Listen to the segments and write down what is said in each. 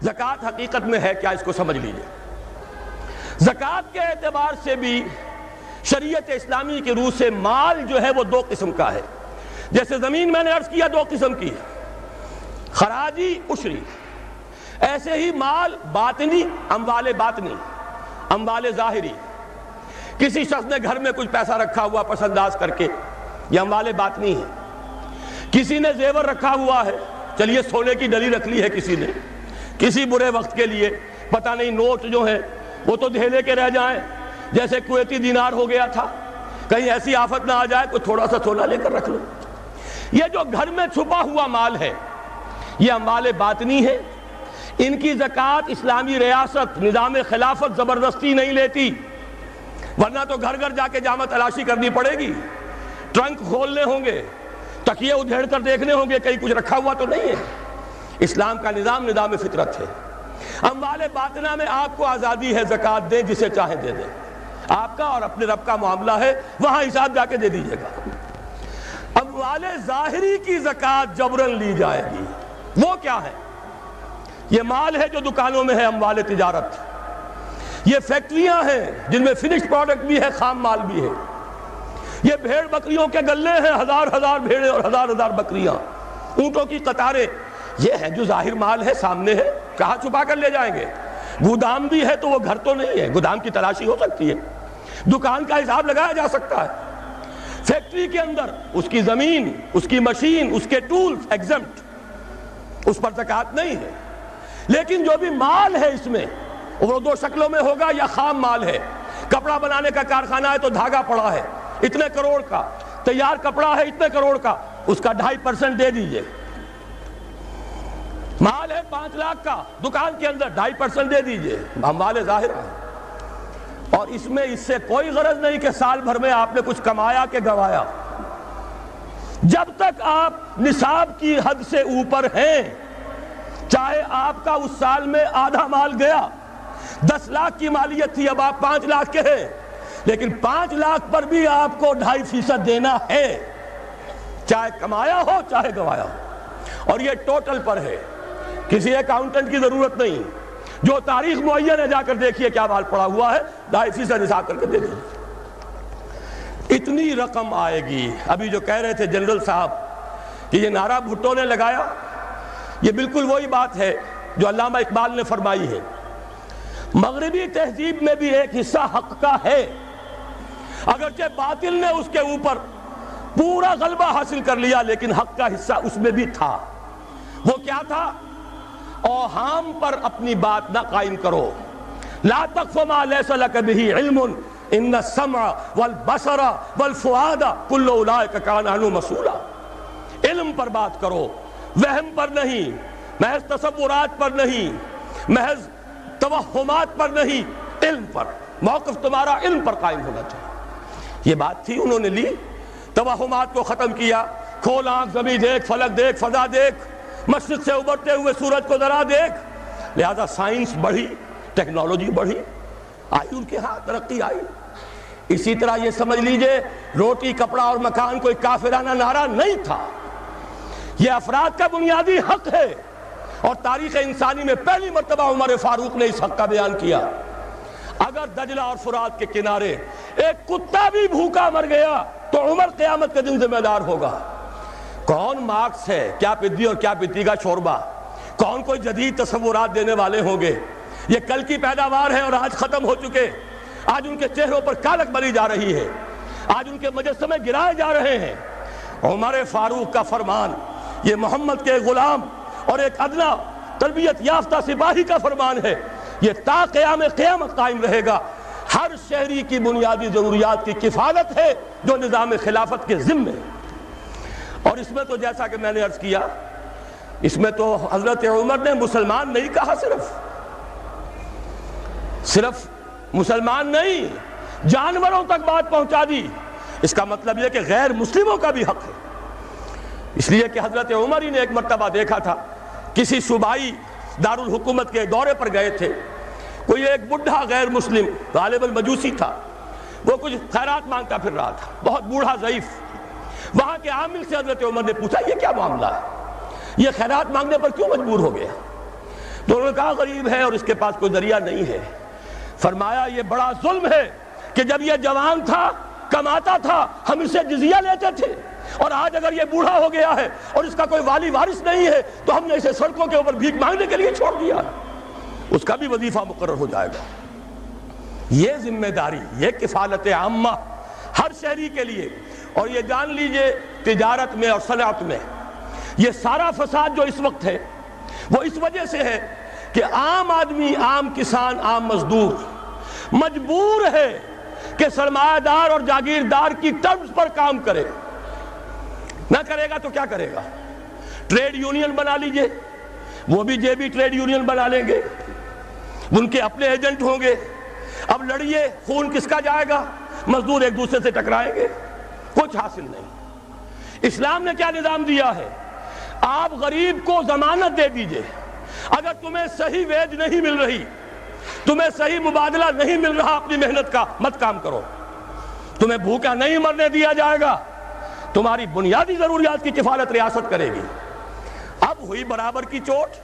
زکوٰۃ حقیقت میں ہے کیا، اس کو سمجھ لیجئے۔ زکوٰۃ کے اعتبار سے بھی شریعت اسلامی کی روح سے مال جو ہے وہ دو قسم کا ہے۔ جیسے زمین میں نے عرض کیا دو قسم کی ہے، خراجی عشری، ایسے ہی مال باطنی، اموال باطنی، اموال ظاہری۔ کسی شخص نے گھر میں کچھ پیسہ رکھا ہوا پس انداز کر کے، یہ اموال باطنی ہے۔ کسی نے زیور رکھا ہوا ہے، چلیے سونے کی ڈلی رکھ لی ہے کسی نے، کسی برے وقت کے لیے، پتہ نہیں نوٹ جو ہیں وہ تو دھیلے کے رہ جائیں، جیسے کویتی دینار ہو گیا تھا، کہیں ایسی آفت نہ آ جائے کوئی تھوڑا سا سونا لے کر رکھ لو۔ یہ جو گھر میں چھپا ہوا مال ہے یہ اموال باطنی ہے، ان کی زکوٰۃ اسلامی ریاست نظام خلافت زبردستی نہیں لیتی، ورنہ تو گھر گھر جا کے جامع تلاشی کرنی پڑے گی، ٹرنک کھولنے ہوں گے، تکیے ادھیڑ کر دیکھنے ہوں گے کہیں کچھ رکھا ہوا تو نہیں ہے۔ اسلام کا نظام فطرت ہے۔ اموال باطنہ میں آپ کو آزادی ہے، زکوٰۃ دیں جسے چاہیں دے دیں، آپ کا اور اپنے رب کا معاملہ ہے، وہاں حساب جا کے دے دیجئے گا۔ اموال ظاہری کی زکوٰۃ جبراً لی جائے گی۔ وہ کیا ہے؟ یہ مال ہے جو دکانوں میں ہے، اموال تجارت۔ یہ فیکٹریاں ہیں جن میں فنشڈ پروڈکٹ بھی ہے، خام مال بھی ہے۔ یہ بھیڑ بکریوں کے گلے ہیں، ہزار ہزار بھیڑیں اور ہزار ہزار بکریاں، اونٹوں کی قطاریں، یہ ہے جو ظاہر مال ہے، سامنے ہے، کہاں چھپا کر لے جائیں گے؟ گودام بھی ہے تو وہ گھر تو نہیں ہے، گودام کی تلاشی ہو سکتی ہے، دکان کا حساب لگایا جا سکتا ہے۔ فیکٹری کے اندر اس کی زمین، اس کی مشین، اس کے ٹولز ایگزمپٹ، اس پر زکوٰۃ نہیں ہے۔ لیکن جو بھی مال ہے اس میں وہ دو شکلوں میں ہوگا، یا خام مال ہے، کپڑا بنانے کا کارخانہ ہے تو دھاگا پڑا ہے اتنے کروڑ کا، تیار کپڑا ہے اتنے کروڑ کا، اس کا 2.5% دے دیجئے۔ مال ہے 5 لاکھ کا دکان کے اندر، 2.5% دے دیجئے، اموال ظاہر ہے۔ اور اس میں اس سے کوئی غرض نہیں کہ سال بھر میں آپ نے کچھ کمایا کہ گوایا۔ جب تک آپ نصاب کی حد سے اوپر ہیں، چاہے آپ کا اس سال میں آدھا مال گیا، 10 لاکھ کی مالیت تھی، اب آپ 5 لاکھ کے ہیں، لیکن 5 لاکھ پر بھی آپ کو 2.5% دینا ہے، چاہے کمایا ہو چاہے گوایا ہو۔ اور یہ ٹوٹل پر ہے، کسی اکاؤنٹنٹ کی ضرورت نہیں، جو تاریخ معین ہے جا کر دیکھیے کیا مال پڑا ہوا ہے، 2.5% حساب کر کے دے دیجیے۔ اتنی رقم آئے گی۔ ابھی جو کہہ رہے تھے جنرل صاحب کہ یہ نعرہ بھٹو نے لگایا، یہ بالکل وہی بات ہے جو علامہ اقبال نے فرمائی ہے۔ مغربی تہذیب میں بھی ایک حصہ حق کا ہے، اگرچہ باطل نے اس کے اوپر پورا غلبہ حاصل کر لیا، لیکن حق کا حصہ اس میں بھی تھا۔ وہ کیا تھا؟ اوہام پر اپنی بات نہ قائم کرو، لا تقف ما لیس لک بہ علم ان السمع والبصر والفؤاد کل اولئک کان عنہ مسئولا۔ علم پر بات کرو، وہم پر نہیں، محض تصورات پر نہیں، محض توہمات پر نہیں، علم پر۔ موقف تمہارا علم پر قائم ہونا چاہیے۔ یہ بات تھی، انہوں نے لی، توہمات کو ختم کیا، کھول آنکھ، زمین دیکھ، فلک دیکھ، فضا دیکھ، مشرق سے ابھرتے ہوئے سورج کو ذرا دیکھ۔ لہذا سائنس بڑھی، ٹیکنالوجی بڑھی، آئی ان کے ہاں ترقی آئی۔ اسی طرح یہ سمجھ لیجئے روٹی، کپڑا اور مکان کوئی کافرانہ نعرہ نہیں تھا، یہ افراد کا بنیادی حق ہے، اور تاریخ انسانی میں پہلی مرتبہ عمر فاروق نے اس حق کا بیان کیا۔ اگر دجلہ اور فرات کے کنارے ایک کتا بھی بھوکا مر گیا تو عمر قیامت کے دن ذمہ دار ہوگا۔ کون مارکس ہے، کیا پدی اور کیا پتی کا شوربہ، کون کوئی جدید تصورات دینے والے ہوں گے؟ یہ کل کی پیداوار ہے اور آج ختم ہو چکے، آج ان کے چہروں پر کالک بری جا رہی ہے، آج ان کے مجسمے گرائے جا رہے ہیں۔ عمر فاروق کا فرمان، یہ محمد کے غلام اور ایک ادنا تربیت یافتہ سپاہی کا فرمان ہے، یہ تا قیام قیامت قائم رہے گا۔ ہر شہری کی بنیادی ضروریات کی کفالت ہے جو نظام خلافت کے ذمے ہے۔ اور اس میں تو جیسا کہ میں نے عرض کیا، اس میں تو حضرت عمر نے مسلمان نہیں کہا، صرف مسلمان نہیں، جانوروں تک بات پہنچا دی۔ اس کا مطلب یہ کہ غیر مسلموں کا بھی حق ہے۔ اس لیے کہ حضرت عمر ہی نے ایک مرتبہ دیکھا تھا، کسی صوبائی دارالحکومت کے دورے پر گئے تھے، کوئی ایک بڈھا غیر مسلم غالباً مجوسی تھا، وہ کچھ خیرات مانگتا پھر رہا تھا، بہت بوڑھا ضعیف۔ وہاں کے عامل سے حضرت عمر نے پوچھا یہ کیا معاملہ ہے، یہ خیرات مانگنے پر کیوں مجبور ہو گیا؟ تو انہوں نے کہا غریب ہے اور اس کے پاس کوئی ذریعہ نہیں ہے۔ فرمایا یہ بڑا ظلم ہے کہ جب یہ جوان تھا، کماتا تھا، ہم اسے جزیہ لیتے تھے، اور آج اگر یہ بوڑھا ہو گیا ہے اور اس کا کوئی والی وارث نہیں ہے تو ہم نے اسے سڑکوں کے اوپر بھیک مانگنے کے لیے چھوڑ دیا، اس کا بھی وظیفہ مقرر ہو جائے گا۔ یہ ذمہ داری، یہ کفالت عامہ ہر شہری کے لیے۔ اور یہ جان لیجئے تجارت میں اور صنعت میں یہ سارا فساد جو اس وقت ہے وہ اس وجہ سے ہے کہ عام آدمی، عام کسان، عام مزدور مجبور ہے کہ سرمایہ دار اور جاگیردار کی ٹرمز پر کام کرے۔ نہ کرے گا تو کیا کرے گا؟ ٹریڈ یونین بنا لیجئے، وہ بھی جیبی ٹریڈ یونین بنا لیں گے، ان کے اپنے ایجنٹ ہوں گے۔ اب لڑیے، خون کس کا جائے گا؟ مزدور ایک دوسرے سے ٹکرائیں گے، کچھ حاصل نہیں۔ اسلام نے کیا نظام دیا ہے؟ آپ غریب کو ضمانت دے دیجئے، اگر تمہیں صحیح ویج نہیں مل رہی، تمہیں صحیح مبادلہ نہیں مل رہا اپنی محنت کا، مت کام کرو، تمہیں بھوکا نہیں مرنے دیا جائے گا، تمہاری بنیادی ضروریات کی کفالت ریاست کرے گی۔ اب ہوئی برابر کی چوٹ۔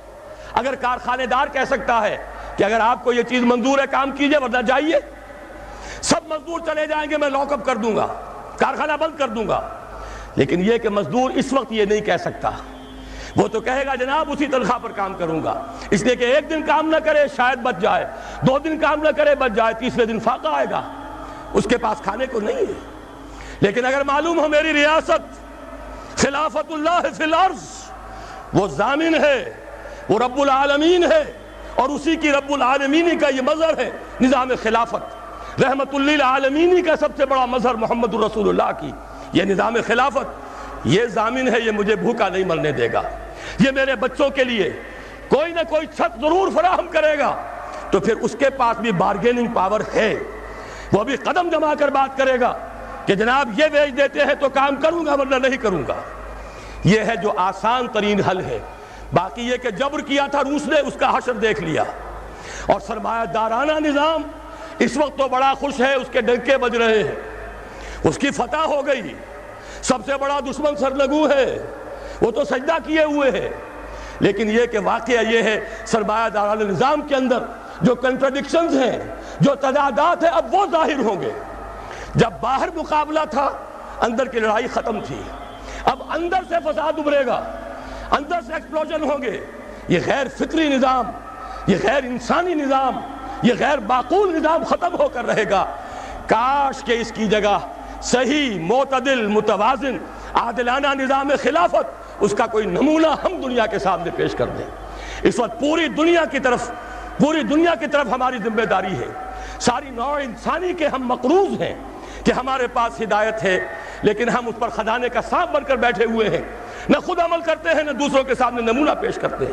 اگر کارخانے دار کہہ سکتا ہے کہ اگر آپ کو یہ چیز منظور ہے کام کیجئے ورنہ جائیے، سب مزدور چلے جائیں گے، میں لاک اپ کر دوں گا، کارخانہ بند کر دوں گا، لیکن یہ کہ مزدور اس وقت یہ نہیں کہہ سکتا، وہ تو کہے گا جناب اسی تنخواہ پر کام کروں گا، اس لیے کہ ایک دن کام نہ کرے شاید بچ جائے، 2 دن کام نہ کرے بچ جائے، تیسرے دن فاقہ آئے گا، اس کے پاس کھانے کو نہیں ہے۔ لیکن اگر معلوم ہو میری ریاست خلافت اللہ فی الارض، وہ ضامن ہے، وہ رب العالمین ہے، اور اسی کی رب العالمینی کا یہ مظہر ہے نظام خلافت، رحمت للعالمینی کا سب سے بڑا مظہر محمد رسول اللہ کی یہ نظام خلافت، یہ ضامن ہے، یہ مجھے بھوکا نہیں مرنے دے گا، یہ میرے بچوں کے لیے کوئی نہ کوئی چھت ضرور فراہم کرے گا، تو پھر اس کے پاس بھی بارگیننگ پاور ہے، وہ بھی قدم جما کر بات کرے گا کہ جناب یہ ویج دیتے ہیں تو کام کروں گا ورنہ نہیں کروں گا۔ یہ ہے جو آسان ترین حل ہے۔ باقی یہ کہ جبر کیا تھا روس نے، اس کا حشر دیکھ لیا، اور سرمایہ دارانہ نظام اس وقت تو بڑا خوش ہے، اس کے ڈنکے بج رہے ہیں، اس کی فتح ہو گئی، سب سے بڑا دشمن سرنگوں ہے، وہ تو سجدہ کیے ہوئے ہے۔ لیکن یہ کہ واقعہ یہ ہے سرمایہ دارانہ نظام کے اندر جو کنٹرڈکشنز ہیں، جو تضادات ہیں، اب وہ ظاہر ہوں گے۔ جب باہر مقابلہ تھا، اندر کی لڑائی ختم تھی، اب اندر سے فساد ابھرے گا، اندر سے ایکسپلوژن ہوں گے۔ یہ غیر فطری نظام، یہ غیر انسانی نظام، یہ غیر معقول نظام ختم ہو کر رہے گا۔ کاش کہ اس کی جگہ صحیح، معتدل، متوازن، عادلانہ نظام خلافت، اس کا کوئی نمونہ ہم دنیا کے سامنے پیش کر دیں۔ اس وقت پوری دنیا کی طرف ہماری ذمہ داری ہے، ساری نوع انسانی کے ہم مقروض ہیں کہ ہمارے پاس ہدایت ہے، لیکن ہم اس پر خزانے کا سانپ بن کر بیٹھے ہوئے ہیں، نہ خود عمل کرتے ہیں نہ دوسروں کے سامنے نمونہ پیش کرتے ہیں۔